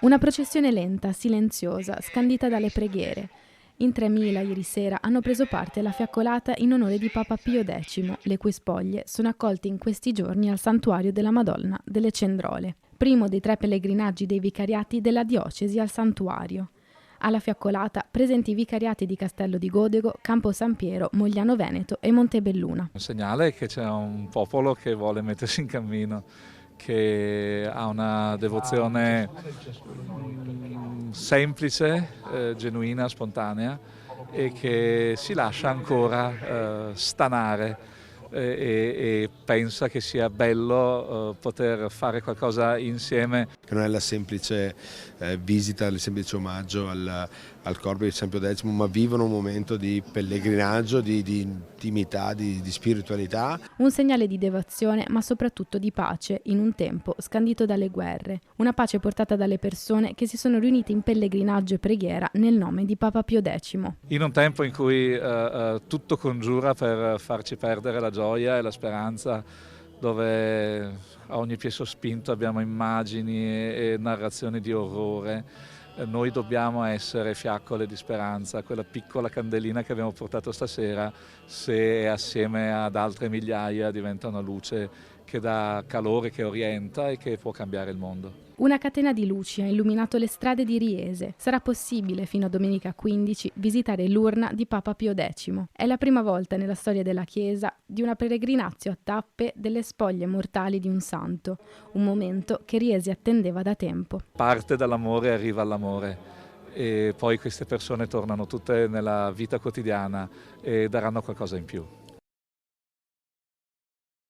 Una processione lenta, silenziosa, scandita dalle preghiere. In 3.000 ieri sera hanno preso parte alla fiaccolata in onore di Papa Pio X, le cui spoglie sono accolte in questi giorni al santuario della Madonna delle Cendrole, primo dei 3 pellegrinaggi dei vicariati della diocesi al santuario. Alla fiaccolata presenti i vicariati di Castello di Godego, Campo San Piero, Mogliano Veneto e Montebelluna. Un segnale che c'è un popolo che vuole mettersi in cammino, che ha una devozione semplice, genuina, spontanea e che si lascia ancora stanare e pensa che sia bello poter fare qualcosa insieme. Che non è la semplice visita, il semplice omaggio al corpo di San Pio X, ma vivono un momento di pellegrinaggio, di intimità, di spiritualità. Un segnale di devozione, ma soprattutto di pace, in un tempo scandito dalle guerre. Una pace portata dalle persone che si sono riunite in pellegrinaggio e preghiera nel nome di Papa Pio X. In un tempo in cui tutto congiura per farci perdere la gioia e la speranza, dove a ogni piè sospinto abbiamo immagini e narrazioni di orrore, noi dobbiamo essere fiaccole di speranza, quella piccola candelina che abbiamo portato stasera, se assieme ad altre migliaia diventa una luce che dà calore, che orienta e che può cambiare il mondo. Una catena di luci ha illuminato le strade di Riese. Sarà possibile fino a domenica 15 visitare l'urna di Papa Pio X. È la prima volta nella storia della Chiesa di una peregrinazio a tappe delle spoglie mortali di un santo, un momento che Riese attendeva da tempo. Parte dall'amore e arriva all'amore e poi queste persone tornano tutte nella vita quotidiana e daranno qualcosa in più.